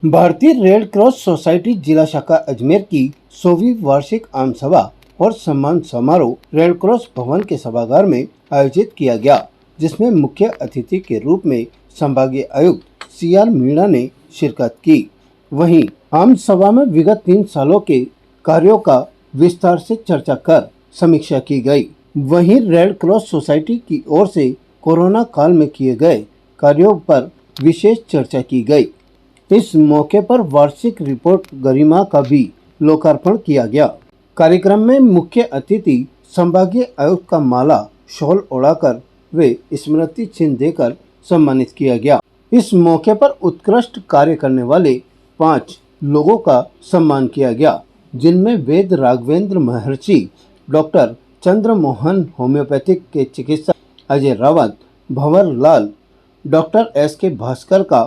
भारतीय red cross society जिला शाखा अजमेर की 100वीं वार्षिक आम सभा और सम्मान समारोह रेड क्रॉस भवन के सभागार में आयोजित किया गया, जिसमें मुख्य अतिथि के रूप में संभागीय आयुक्त CR मीणा ने शिरकत की। वहीं आम सभा में विगत 3 सालों के कार्यों का विस्तार से चर्चा कर समीक्षा की गई। वहीं रेड क्रॉस सोसाइटी की ओर से कोरोना काल में किए गए कार्यों पर विशेष चर्चा की गई। इस मौके पर वार्षिक रिपोर्ट गरिमा का भी लोकार्पण किया गया। कार्यक्रम में मुख्य अतिथि संभागीय आयुक्त का माला शॉल ओढ़ाकर वे स्मृति चिन्ह देकर सम्मानित किया गया। इस मौके पर उत्कृष्ट कार्य करने वाले 5 लोगों का सम्मान किया गया, जिनमें वेद राघवेंद्र महर्षि, डॉक्टर चंद्रमोहन होम्योपैथिक के चिकित्सक अजय रावत, भंवर लाल, डॉक्टर SK भास्कर का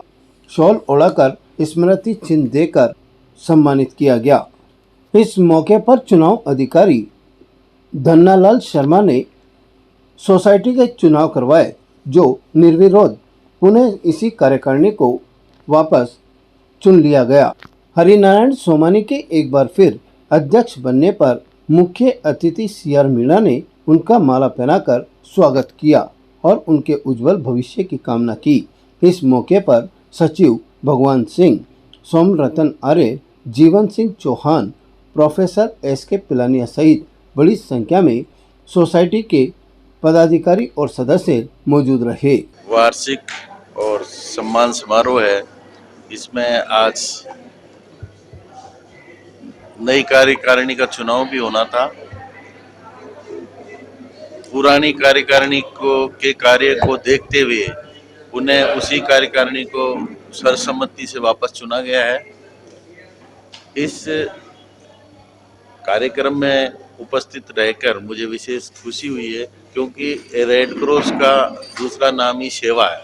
शॉल ओढ़ाकर स्मृति चिन्ह देकर सम्मानित किया गया। इस मौके पर चुनाव अधिकारी धन्नालाल शर्मा ने सोसाइटी के चुनाव करवाए, जो निर्विरोध पुनः इसी कार्यकारिणी को वापस चुन लिया गया। हरिनारायण सोमानी के एक बार फिर अध्यक्ष बनने पर मुख्य अतिथि CR मीणा ने उनका माला पहनाकर स्वागत किया और उनके उज्जवल भविष्य की कामना की। इस मौके पर सचिव भगवान सिंह, सोमरतन आर्य, जीवन सिंह चौहान, प्रोफेसर SK पिलानिया सहित बड़ी संख्या में सोसाइटी के पदाधिकारी और सदस्य मौजूद रहे। वार्षिक और सम्मान समारोह है। इसमें आज नई कार्यकारिणी का चुनाव भी होना था। पुरानी कार्यकारिणी के कार्य को देखते हुए उन्हें उसी कार्यकारिणी को सर्वसम्मति से वापस चुना गया है। इस कार्यक्रम में उपस्थित रहकर मुझे विशेष खुशी हुई है, क्योंकि रेड क्रॉस का दूसरा नाम ही सेवा है।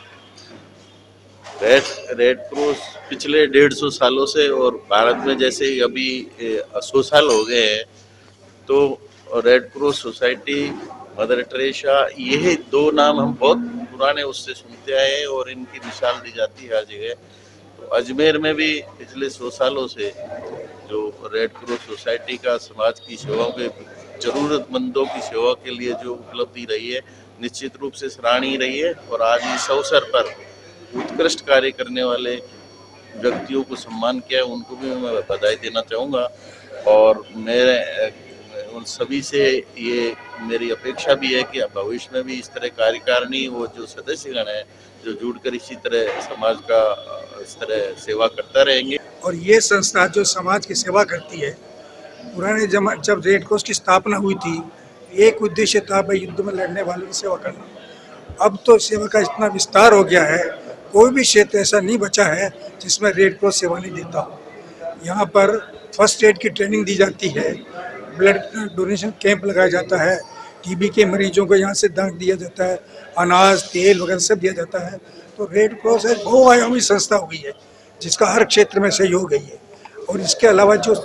रेड क्रॉस पिछले 150 सालों से, और भारत में जैसे ही अभी 100 साल हो गए हैं, तो red cross society, mother Teresa, यही 2 नाम हम बहुत पुराने उससे सुनते आए हैं और इनकी मिसाल दी जाती है हर जगह। तो अजमेर में भी पिछले 100 सालों से जो रेड क्रॉस सोसाइटी का समाज की सेवाओं के, जरूरतमंदों की सेवा के लिए जो उपलब्धि रही है, निश्चित रूप से सराहनीय रही है। और आज इस अवसर पर उत्कृष्ट कार्य करने वाले व्यक्तियों को सम्मान किया है, उनको भी मैं बधाई देना चाहूँगा। और मेरे उन सभी से ये मेरी अपेक्षा भी है कि भविष्य में भी इस तरह कार्यकारिणी वो जो सदस्यगण हैं, जो जुड़कर इसी तरह समाज का इस तरह सेवा करता रहेंगे। और ये संस्था जो समाज की सेवा करती है, पुराने जब रेड क्रॉस की स्थापना हुई थी, एक उद्देश्य था भाई युद्ध में लड़ने वालों की सेवा करना। अब तो सेवा का इतना विस्तार हो गया है, कोई भी क्षेत्र ऐसा नहीं बचा है जिसमें रेड क्रॉस सेवा नहीं देता हो। यहाँ पर फर्स्ट एड की ट्रेनिंग दी जाती है, ब्लड डोनेशन कैंप लगाया जाता है, TB के मरीजों को यहाँ से दान दिया जाता है, अनाज, तेल वगैरह सब दिया जाता है। तो रेड क्रॉस एक बहुआयामी संस्था हो गई है, जिसका हर क्षेत्र में सहयोग है। और इसके अलावा जो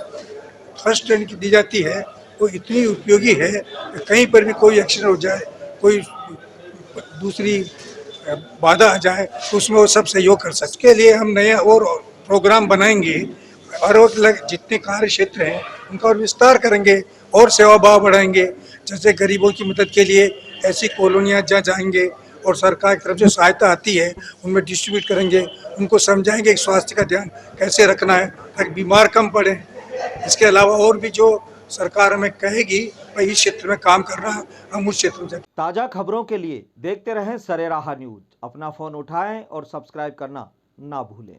फर्स्ट एड की दी जाती है वो इतनी उपयोगी है कि कहीं पर भी कोई एक्सीडेंट हो जाए, कोई दूसरी बाधा आ जाए, तो उसमें वो सब सहयोग कर सकते। इसके लिए हम नया और प्रोग्राम बनाएंगे और अलग जितने कार्य क्षेत्र हैं उनका और विस्तार करेंगे और सेवा भाव बढ़ाएंगे। जैसे गरीबों की मदद के लिए ऐसी कॉलोनियाँ जहाँ जाएंगे और सरकार की तरफ से सहायता आती है उनमें डिस्ट्रीब्यूट करेंगे, उनको समझाएंगे कि स्वास्थ्य का ध्यान कैसे रखना है ताकि बीमार कम पड़े। इसके अलावा और भी जो सरकार हमें कहेगी भाई इस क्षेत्र में काम करना, हम उस क्षेत्र में जाएंगे। ताज़ा खबरों के लिए देखते रहें सरेराह न्यूज। अपना फ़ोन उठाएं और सब्सक्राइब करना ना भूलें।